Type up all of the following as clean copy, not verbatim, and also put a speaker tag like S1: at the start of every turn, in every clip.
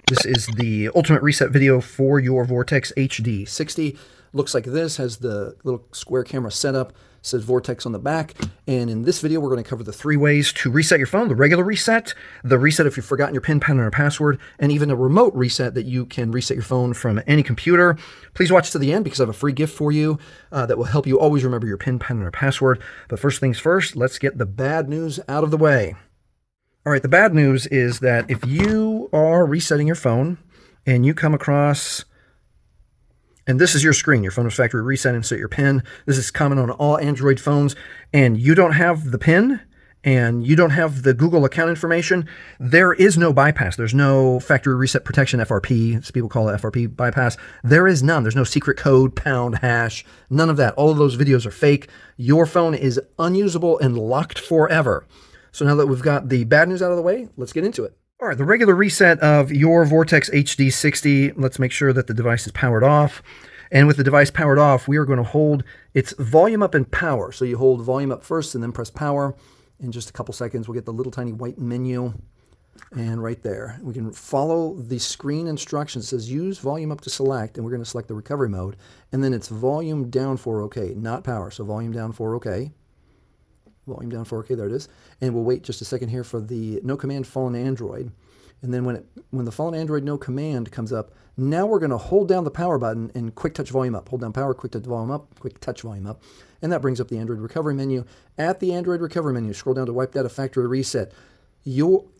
S1: This is the ultimate reset video for your Vortex HD60. Looks like this, has the little square camera setup, says Vortex on the back. And in this video, we're going to cover the 3 ways to reset your phone: the regular reset, the reset if you've forgotten your PIN, pattern, or password, and even a remote reset that you can reset your phone from any computer. Please watch to the end because I have a free gift for you that will help you always remember your PIN, pattern, or password. But first things first, let's get the bad news out of the way. All right, the bad news is that if you are resetting your phone and you come across, and this is your screen, your phone is factory reset, insert your PIN. This is common on all Android phones, and you don't have the PIN and you don't have the Google account information, there is no bypass. There's no factory reset protection, FRP, as people call it, FRP bypass. There is none. There's no secret code, pound, hash, none of that. All of those videos are fake. Your phone is unusable and locked forever. So now that we've got the bad news out of the way, let's get into it. All right, the regular reset of your Vortex HD60, let's make sure that the device is powered off. And with the device powered off, we are going to hold its volume up and power. So you hold volume up first and then press power. In just a couple seconds, we'll get the little tiny white menu. And right there, we can follow the screen instructions. It says use volume up to select, and we're going to select the recovery mode. And then it's volume down for OK, not power. So volume down for OK. Volume down for OK, there it is. And we'll wait just a second here for the no command fallen Android. And then when the fallen Android no command comes up, now we're going to hold down the power button and quick touch volume up. Hold down power, quick touch volume up, quick touch volume up. And that brings up the Android recovery menu. At the Android recovery menu, scroll down to wipe data factory reset.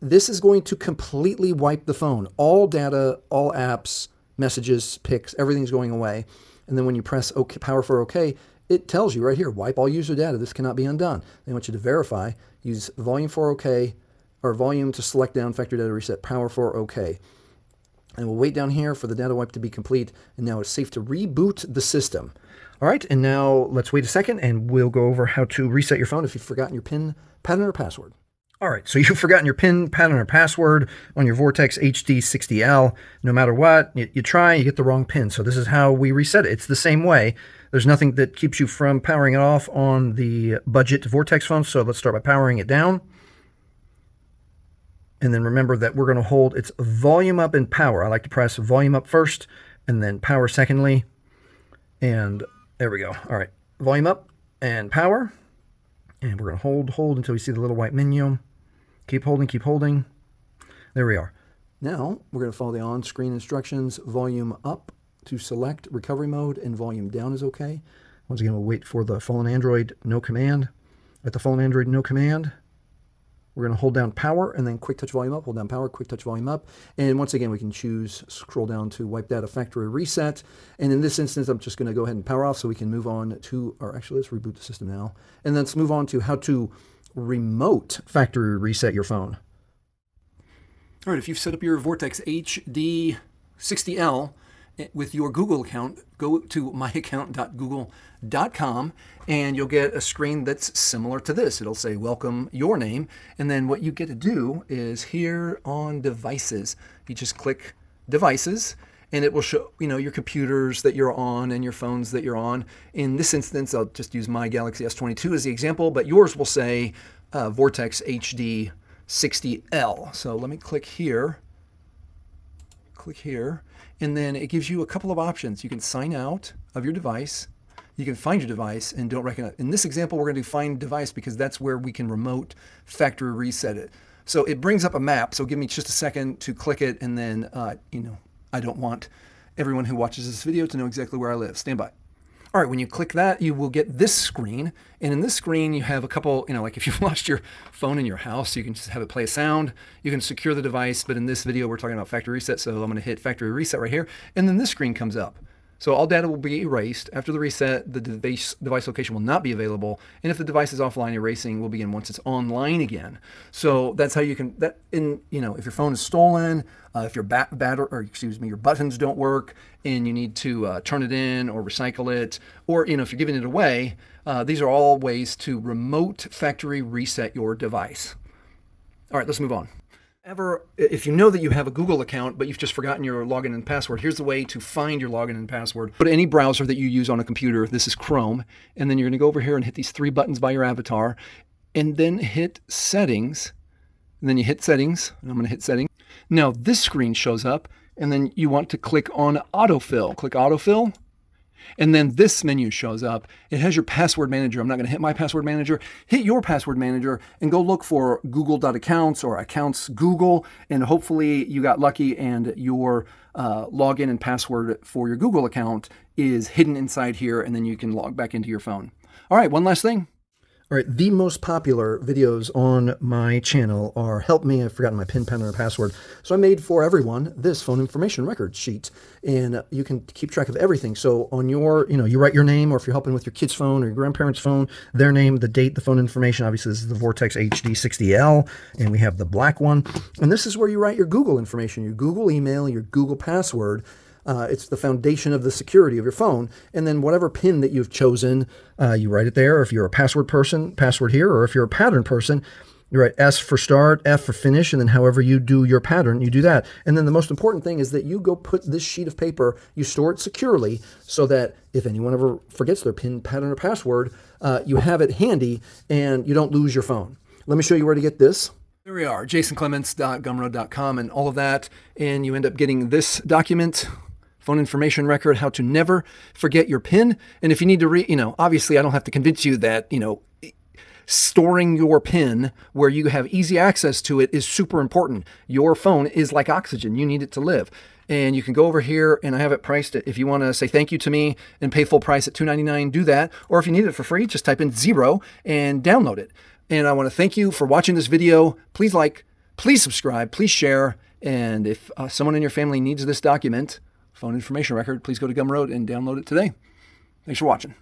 S1: This is going to completely wipe the phone. All data, all apps, messages, pics, everything's going away. And then when you press OK, power for OK, it tells you right here, wipe all user data. This cannot be undone. They want you to verify, use volume for OK, or volume to select down factory data reset, power for OK. And we'll wait down here for the data wipe to be complete. And now it's safe to reboot the system. All right, and now let's wait a second and we'll go over how to reset your phone if you've forgotten your PIN, pattern, or password. All right, so you've forgotten your PIN, pattern, or password on your Vortex HD60L. No matter what, you try, you get the wrong PIN. So this is how we reset it. It's the same way. There's nothing that keeps you from powering it off on the budget Vortex phone. So let's start by powering it down. And then remember that we're going to hold its volume up and power. I like to press volume up first and then power secondly. And there we go. All right, volume up and power. And we're going to hold until we see the little white menu. Keep holding, keep holding. There we are. Now we're going to follow the on-screen instructions. Volume up to select recovery mode, and volume down is OK. Once again, we'll wait for the fallen Android no command. At the fallen Android no command, we're going to hold down power and then quick touch volume up, hold down power, quick touch volume up. And once again, we can choose, scroll down to wipe data factory reset. And in this instance, I'm just going to go ahead and power off so we can move on to, or actually let's reboot the system now. And let's move on to how to remote factory reset your phone. All right, if you've set up your Vortex HD60L with your Google account, go to myaccount.google.com and you'll get a screen that's similar to this. It'll say welcome your name, and then what you get to do is here on devices, you just click devices and it will show your computers that you're on and your phones that you're on. In this instance, I'll just use my Galaxy S22 as the example, but yours will say Vortex HD60L. So let me click here, and then it gives you a couple of options. You can sign out of your device. You can find your device and don't recognize. In this example, we're going to do find device because that's where we can remote factory reset it. So it brings up a map. So give me just a second to click it, and then I don't want everyone who watches this video to know exactly where I live. Stand by. All right, when you click that, you will get this screen. And in this screen, you have a couple, like if you've lost your phone in your house, you can just have it play a sound. You can secure the device, but in this video, we're talking about factory reset. So I'm going to hit factory reset right here. And then this screen comes up. So all data will be erased. After the reset, the device location will not be available. And if the device is offline, erasing will begin once it's online again. So that's how you can, if your phone is stolen, if your your buttons don't work and you need to turn it in or recycle it, or if you're giving it away, these are all ways to remote factory reset your device. All right, let's move on. If you know that you have a Google account, but you've just forgotten your login and password, here's the way to find your login and password. Go to any browser that you use on a computer. This is Chrome. And then you're going to go over here and hit these 3 buttons by your avatar, and then hit settings. And then you hit settings, and I'm going to hit settings. Now this screen shows up, and then you want to click on autofill. Click autofill. And then this menu shows up. It has your password manager. I'm not going to hit my password manager. Hit your password manager and go look for google.accounts or accounts Google. And hopefully you got lucky and your login and password for your Google account is hidden inside here. And then you can log back into your phone. All right, one last thing. All right, the most popular videos on my channel are help me, I've forgotten my PIN, or password. So I made for everyone this phone information record sheet, and you can keep track of everything. So on your, you write your name, or if you're helping with your kid's phone or your grandparents' phone, their name, the date, the phone information. Obviously, this is the Vortex HD60L, and we have the black one. And this is where you write your Google information, your Google email, your Google password. It's the foundation of the security of your phone. And then whatever PIN that you've chosen, you write it there. If you're a password person, password here. Or if you're a pattern person, you write S for start, F for finish, and then however you do your pattern, you do that. And then the most important thing is that you go put this sheet of paper, you store it securely so that if anyone ever forgets their PIN, pattern, or password, you have it handy and you don't lose your phone. Let me show you where to get this. There we are, jasonclements.gumroad.com and all of that. And you end up getting this document, phone information record, how to never forget your PIN. And if you need to obviously I don't have to convince you that, storing your PIN where you have easy access to it is super important. Your phone is like oxygen. You need it to live. And you can go over here and I have it priced at, if you want to say thank you to me and pay full price at $2.99, do that. Or if you need it for free, just type in 0 and download it. And I want to thank you for watching this video. Please like, please subscribe, please share. And if someone in your family needs this document, phone information record, please go to Gumroad and download it today. Thanks for watching.